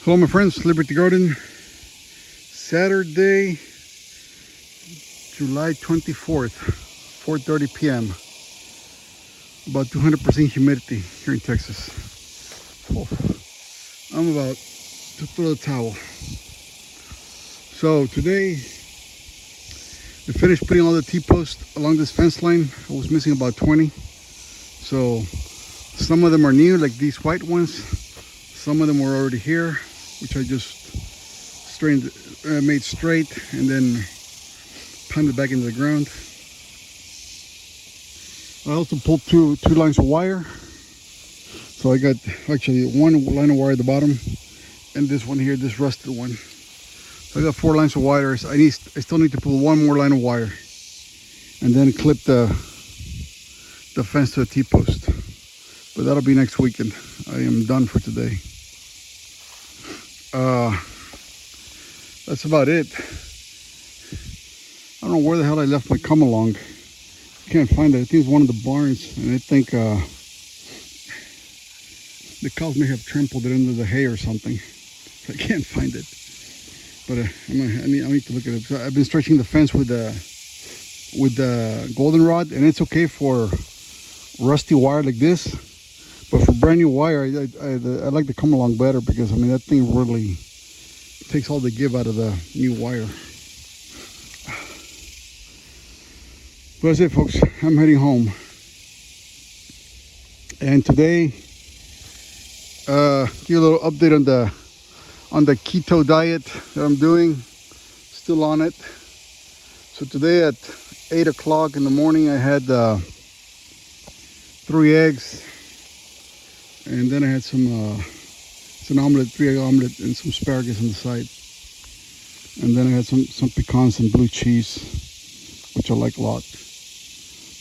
Hello my friends, Liberty Garden, Saturday, July 24th, 4:30 p.m. About 200% humidity here in Texas. Oh, I'm about to throw the towel. So today, we finished putting all the T-posts along this fence line. I was missing about 20. So some of them are new, like these white ones. Some of them were already here, which I just made straight and then pounded back into the ground. I also pulled two lines of wire. So I got actually one line of wire at the bottom and this one here, this rusted one. So I got 4 lines of wires. I still need to pull one more line of wire and then clip the fence to a T-post. But that'll be next weekend. I am done for today. That's about it. I don't know where the hell I left my come along. Can't find it. I think it's one of the barns, and I think the cows may have trampled it into the hay or something. I can't find it. But I need to look at it. So I've been stretching the fence with the goldenrod, and it's okay for rusty wire like this. But for brand new wire, I like to come along better because I mean that thing really takes all the give out of the new wire. But that's it, folks. I'm heading home. And today, give a little update on the keto diet that I'm doing. Still on it. So today at 8 o'clock in the morning, I had 3 eggs. And then I had some omelet, 3-egg omelet, and some asparagus on the side. And then I had some pecans and blue cheese, which I like a lot.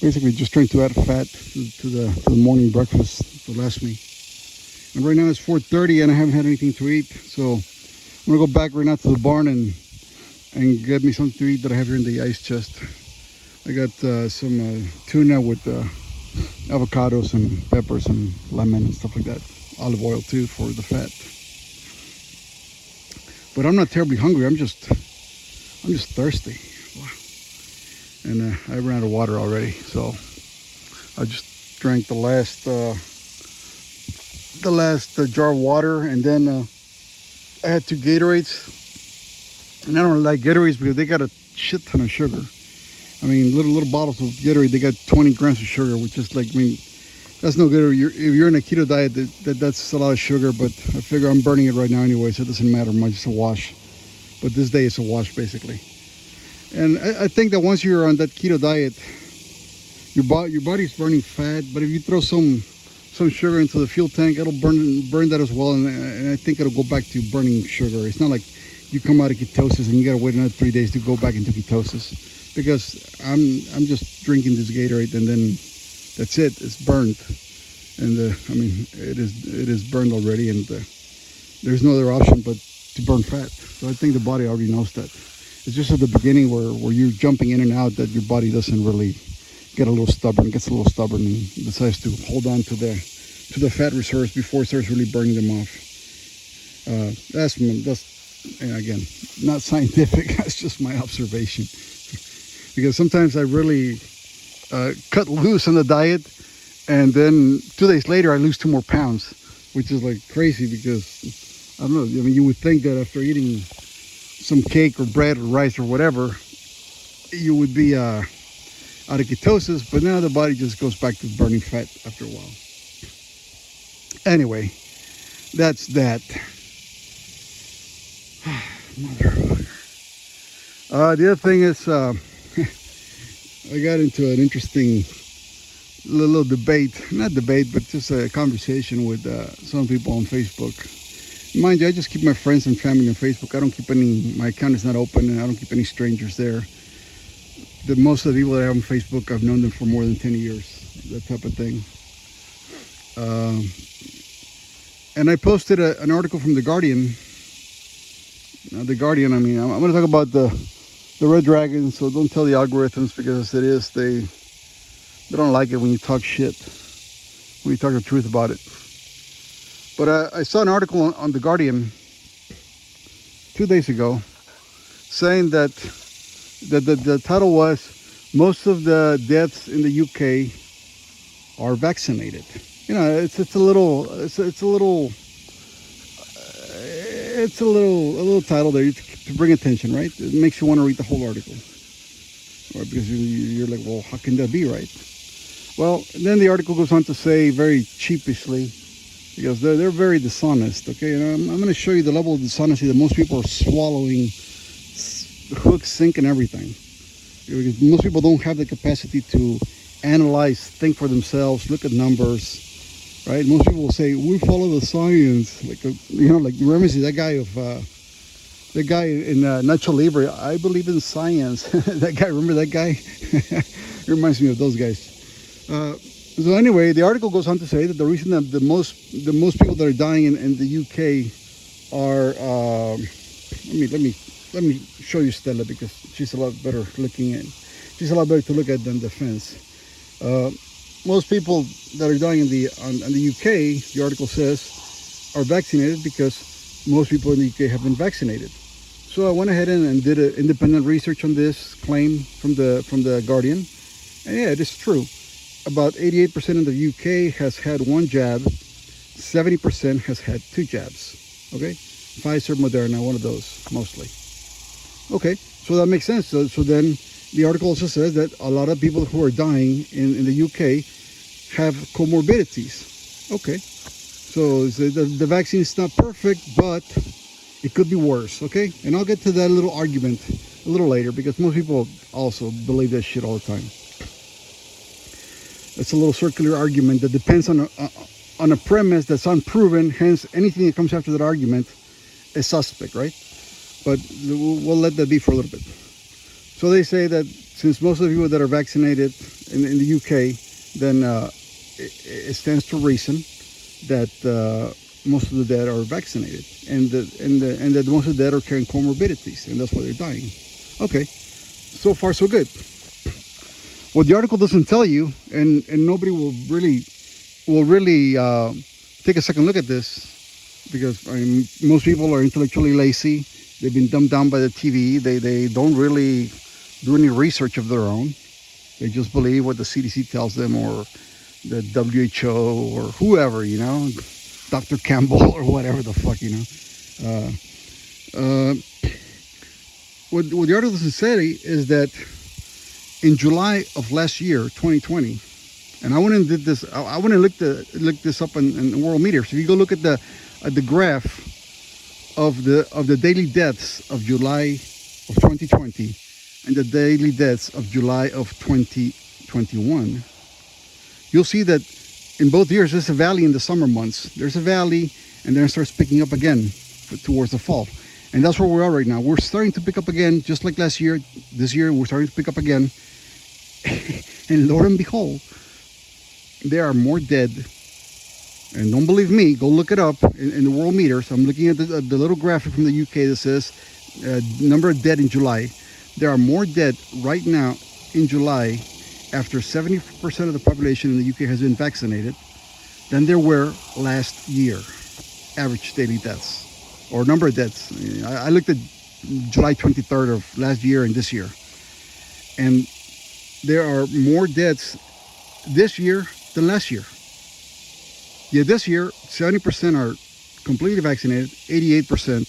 Basically, just trying to add fat to the morning breakfast to last me. And right now it's 4:30, and I haven't had anything to eat. So I'm gonna go back right now to the barn and get me something to eat that I have here in the ice chest. I got some tuna with avocados and peppers and lemon and stuff like that. Olive oil too for the fat. But I'm not terribly hungry. I'm just thirsty. Wow. And I ran out of water already, so I just drank the last jar of water, and then I had 2 Gatorades. And I don't like Gatorades because they got a shit ton of sugar. I mean, little bottles of Gatorade, they got 20 grams of sugar, which is like, I mean, that's no good. If you're in a keto diet, that's a lot of sugar, but I figure I'm burning it right now anyway, so it doesn't matter much. It's a wash. But this day it's a wash, basically. And I think that once you're on that keto diet, your body's burning fat, but if you throw some sugar into the fuel tank, it'll burn that as well, and I think it'll go back to burning sugar. It's not like you come out of ketosis and you gotta wait another 3 days to go back into ketosis. Because I'm just drinking this Gatorade and then that's it. It's burned, and I mean it is burned already, and there's no other option but to burn fat. So I think the body already knows that. It's just at the beginning where you're jumping in and out that your body doesn't really gets a little stubborn and decides to hold on to the fat reserves before it starts really burning them off. That's and again, not scientific. That's just my observation. Because sometimes I really cut loose on the diet, and then 2 days later I lose 2 more pounds, which is like crazy because, I don't know, I mean, you would think that after eating some cake or bread or rice or whatever, you would be out of ketosis, but now the body just goes back to burning fat after a while. Anyway, that's that. The other thing is, I got into an interesting little debate, not debate, but just a conversation with some people on Facebook. Mind you, I just keep my friends and family on Facebook. I don't keep my account is not open, and I don't keep any strangers there. Most of the people that I have on Facebook, I've known them for more than 10 years, that type of thing. And I posted an article from The Guardian. The Guardian, I mean, I'm going to talk about the Red Dragon, so don't tell the algorithms, because it is, they don't like it when you talk shit, when you talk the truth about it. But I saw an article on The Guardian 2 days ago, saying that the title was most of the deaths in the UK are vaccinated. You know, it's a little a little title there to bring attention, right? It makes you want to read the whole article, or because you're like, well, how can that be, right? Well, then the article goes on to say very cheapishly, because they're very dishonest. Okay, and I'm going to show you the level of dishonesty that most people are swallowing, hook, sink, and everything. Because most people don't have the capacity to analyze, think for themselves, look at numbers, right? Most people will say we follow the science, like like you remember that guy of the guy in Nacho Libre. I believe in science. That guy, remember that guy? It reminds me of those guys. So anyway, the article goes on to say that the reason that the most people that are dying in the UK are let me show you Stella, because she's a lot better looking at. She's a lot better to look at than the fence. Most people that are dying in the UK, the article says, are vaccinated because most people in the UK have been vaccinated. So I went ahead and did an independent research on this claim from the Guardian, and yeah, it is true. About 88% of the UK has had one jab, 70% has had two jabs. Okay, Pfizer, Moderna, one of those mostly. Okay, so that makes sense. So then the article also says that a lot of people who are dying in the UK have comorbidities. Okay, so the vaccine is not perfect, but it could be worse. Okay, and I'll get to that little argument a little later, because most people also believe that shit all the time. It's a little circular argument that depends on a premise that's unproven. Hence, anything that comes after that argument is suspect, right? But we'll let that be for a little bit. So they say that since most of the people that are vaccinated in the UK, then it stands to reason that most of the dead are vaccinated, and that most of the dead are carrying comorbidities, and that's why they're dying. Okay, so far so good. What the article doesn't tell you, and nobody will really take a second look at this, because most people are intellectually lazy. They've been dumbed down by the TV. They don't really do any research of their own. They just believe what the CDC tells them, or the WHO, or whoever, Dr. Campbell, or whatever the fuck, What the article doesn't say is that in July of last year, 2020, and I went and did this. I went and looked this up in World Meter. So if you go look at the graph of the daily deaths of July of 2020 and the daily deaths of July of 2021, you'll see that in both years there's a valley in the summer months. There's a valley, and then it starts picking up again towards the fall. And that's where we are right now. We're starting to pick up again, just like last year. This year we're starting to pick up again. And Lord and behold, there are more dead. And don't believe me, go look it up in the World Meters. I'm looking at the little graphic from the UK that says number of dead in July. There are more dead right now in July, after 70% of the population in the UK has been vaccinated, than there were last year. Average daily deaths, or number of deaths. I looked at July 23rd of last year and this year. And there are more deaths this year than last year. Yeah, this year, 70% are completely vaccinated, 88%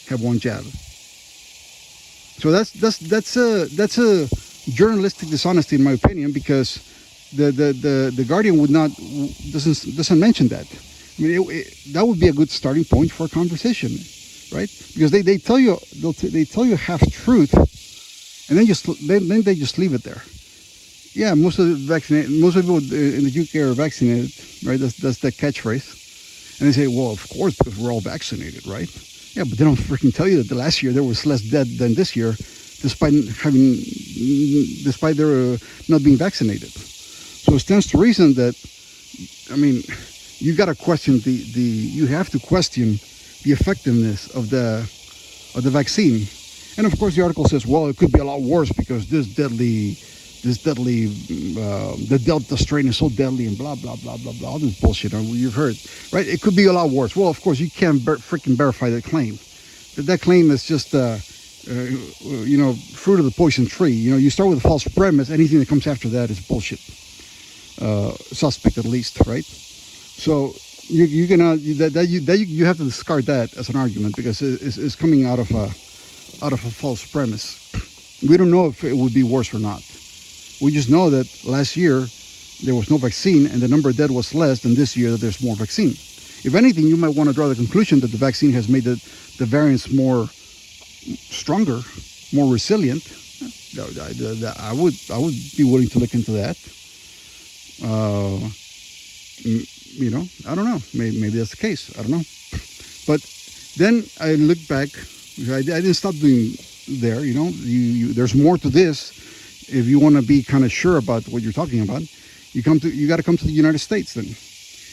have one jab. So that's a journalistic dishonesty, in my opinion, because the Guardian doesn't mention that. I mean, that would be a good starting point for a conversation, right? Because they tell you half truth, and then they just leave it there. Yeah, most of people in the UK are vaccinated, right? That's the catchphrase. And they say, well, of course, because we're all vaccinated, right? Yeah, but they don't freaking tell you that the last year there was less dead than this year, despite their not being vaccinated. So it stands to reason that, I mean, you got to question you have to question the effectiveness of the vaccine. And of course, the article says, well, it could be a lot worse because the Delta strain is so deadly, and blah, blah, blah, blah, blah, all this bullshit you've heard, right? It could be a lot worse. Well, of course, you can't freaking verify that claim. that claim is just fruit of the poison tree. You start with a false premise. Anything that comes after that is bullshit. Suspect at least, right? So you cannot you have to discard that as an argument because it's coming out of a false premise. We don't know if it would be worse or not. We just know that last year there was no vaccine and the number of dead was less than this year that there's more vaccine. If anything, you might want to draw the conclusion that the vaccine has made the variants more stronger, more resilient. I would be willing to look into that. I don't know. Maybe that's the case. I don't know. But then I look back. I didn't stop doing there. There's more to this. If you want to be kind of sure about what you're talking about, you got to come to the United States then.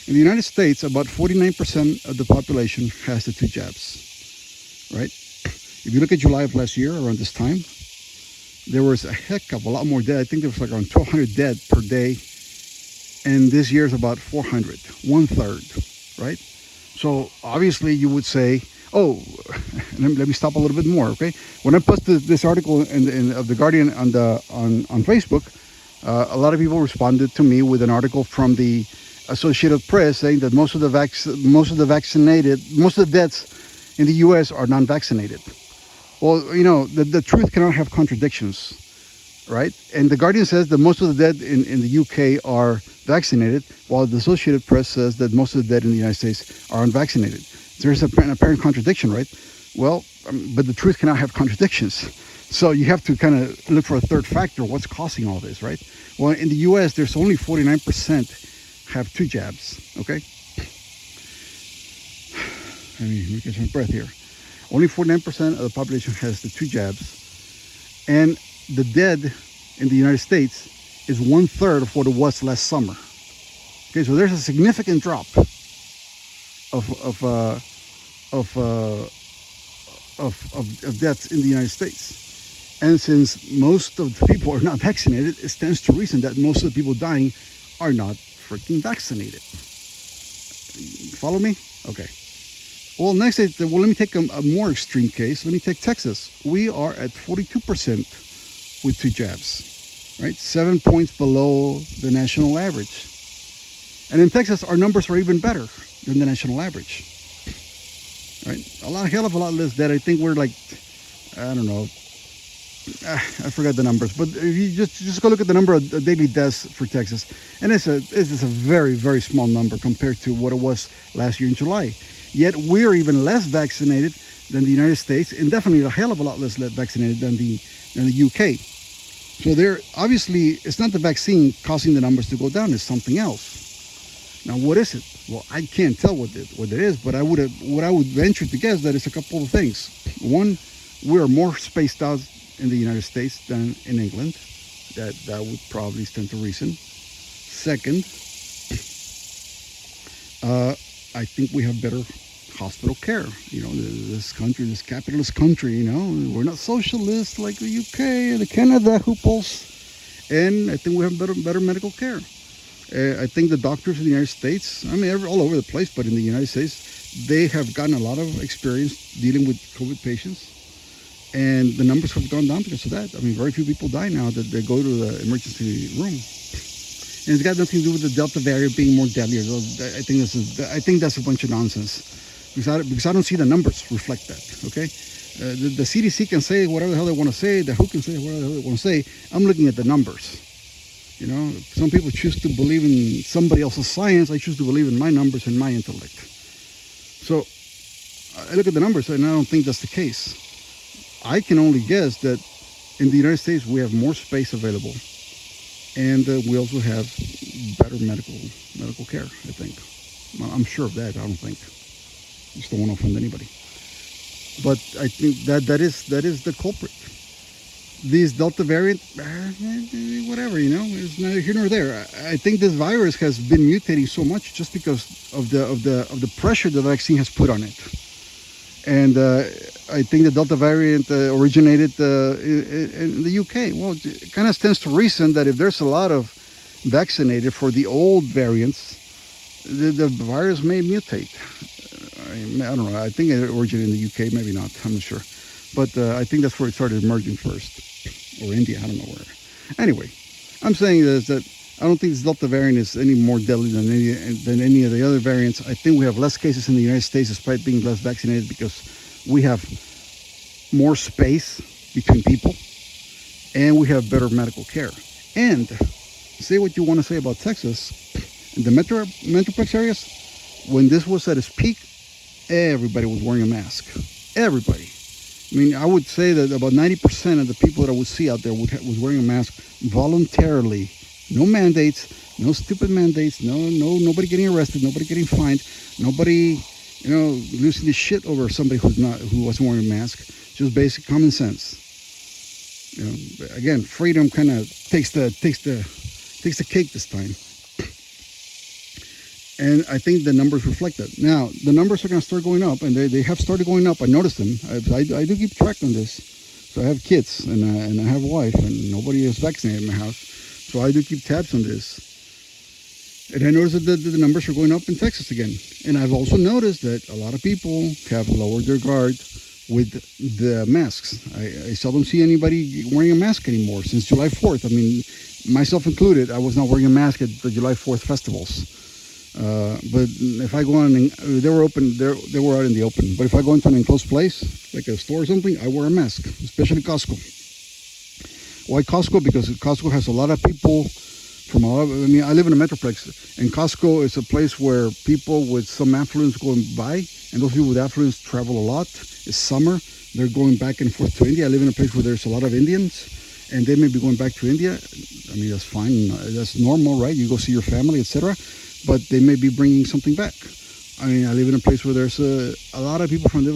In the United States, about 49% of the population has the 2 jabs, right? If you look at July of last year, around this time, there was a heck of a lot more dead. I think there was like around 1,200 dead per day. And this year is about 400, 1/3, right? So obviously you would say, oh, let me stop a little bit more, okay? When I posted this article of the Guardian on Facebook, a lot of people responded to me with an article from the Associated Press saying that most of the deaths in the U.S. are non-vaccinated. Well, the truth cannot have contradictions, right? And the Guardian says that most of the dead in the UK are vaccinated, while the Associated Press says that most of the dead in the United States are unvaccinated. There's an apparent contradiction, right? Well, but the truth cannot have contradictions. So you have to kind of look for a third factor. What's causing all this, right? Well, in the U.S., there's only 49% have 2 jabs, okay? Let me get some breath here. Only 49% of the population has the 2 jabs. And the dead in the United States is 1/3 of what it was last summer. Okay, so there's a significant drop of deaths in the United States. And since most of the people are not vaccinated, it stands to reason that most of the people dying are not freaking vaccinated. Follow me? Okay. Well, next, let me take a more extreme case. Let me take Texas. We are at 42% with 2 jabs, right? 7 points below the national average. And in Texas, our numbers are even better than the national average, right? Hell of a lot less dead. I think we're like, I don't know, I forgot the numbers, but if you just go look at the number of daily deaths for Texas, and it's a very, very small number compared to what it was last year in July. Yet we're even less vaccinated than the United States, and definitely a hell of a lot less vaccinated than the UK. So there, obviously, it's not the vaccine causing the numbers to go down; it's something else. Now, what is it? Well, I can't tell what it is, but I would venture to guess that it's a couple of things. One, we are more spaced out in the United States than in England. That would probably stand to reason. Second, I think we have better hospital care. This country, this capitalist country, we're not socialist like the UK and the Canada hooples. And I think we have better medical care. I think the doctors in the United States, all over the place, but in the United States, they have gotten a lot of experience dealing with COVID patients. And the numbers have gone down because of that. Very few people die now that they go to the emergency room. And it's got nothing to do with the Delta variant being more deadly. I think that's a bunch of nonsense. Because I don't see the numbers reflect that, okay? The CDC can say whatever the hell they want to say. The WHO can say whatever the hell they want to say. I'm looking at the numbers. Some people choose to believe in somebody else's science. I choose to believe in my numbers and my intellect. So I look at the numbers and I don't think that's the case. I can only guess that in the United States we have more space available, and we also have better medical care. I think. I'm sure of that. I don't think. Just don't want to offend anybody. But I think that is the culprit. These Delta variant, whatever, it's neither here nor there. I think this virus has been mutating so much just because of the pressure the vaccine has put on it. And I think the Delta variant originated in the UK. Well, it kind of stands to reason that if there's a lot of vaccinated for the old variants, the virus may mutate. I don't know. I think it originated in the UK, maybe not. I'm not sure. But I think that's where it started emerging first. Or India, I don't know where. Anyway, I'm saying is that I don't think this Delta variant is any more deadly than any of the other variants. I think we have less cases in the United States despite being less vaccinated because we have more space between people and we have better medical care. And say what you want to say about Texas, in the metroplex areas, when this was at its peak, everybody was wearing a mask. Everybody. I mean, I would say that about 90% of the people that I would see out there was wearing a mask voluntarily. No mandates, no stupid mandates, nobody getting arrested, nobody getting fined, nobody, losing the shit over somebody who wasn't wearing a mask. Just basic common sense. Again, freedom kind of takes the cake this time. And I think the numbers reflect that. Now, the numbers are going to start going up, and they have started going up. I noticed them. I do keep track on this. So I have kids, and I have a wife, and nobody is vaccinated in my house. So I do keep tabs on this. And I noticed that the numbers are going up in Texas again. And I've also noticed that a lot of people have lowered their guard with the masks. I seldom see anybody wearing a mask anymore since July 4th. I mean, myself included, I was not wearing a mask at the July 4th festivals. But if I go on, they were open. They were out in the open. But if I go into an enclosed place, like a store or something, I wear a mask, especially Costco. Why Costco? Because Costco has a lot of people from all over. I mean, I live in a metroplex, and Costco is a place where people with some affluence go and buy, and those people with affluence travel a lot. It's summer. They're going back and forth to India. I live in a place where there's a lot of Indians, and they may be going back to India. I mean, that's fine. That's normal, right? You go see your family, etc. But they may be bringing something back. I mean, I live in a place where there's a lot of people from a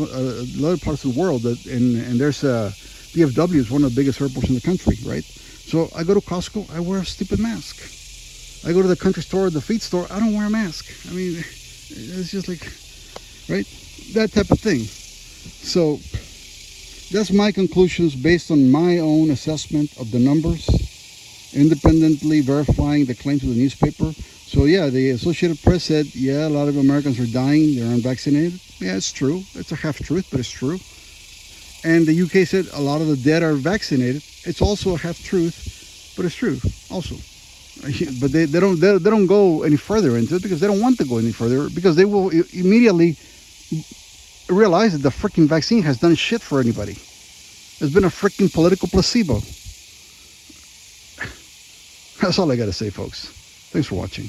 lot of parts of the world, and there's DFW is one of the biggest airports in the country, right? So I go to Costco, I wear a stupid mask. I go to the country store, the feed store, I don't wear a mask. I mean, it's just like, right? That type of thing. So that's my conclusions based on my own assessment of the numbers, independently verifying the claims of the newspaper. So yeah, the Associated Press said, yeah, a lot of Americans are dying, they're unvaccinated. Yeah, it's true. It's a half-truth, but it's true. And the UK said a lot of the dead are vaccinated. It's also a half-truth, but it's true also. But they don't go any further into it because they don't want to go any further, because they will immediately realize that the freaking vaccine has done shit for anybody. It's been a freaking political placebo. That's all I got to say, folks. Thanks for watching.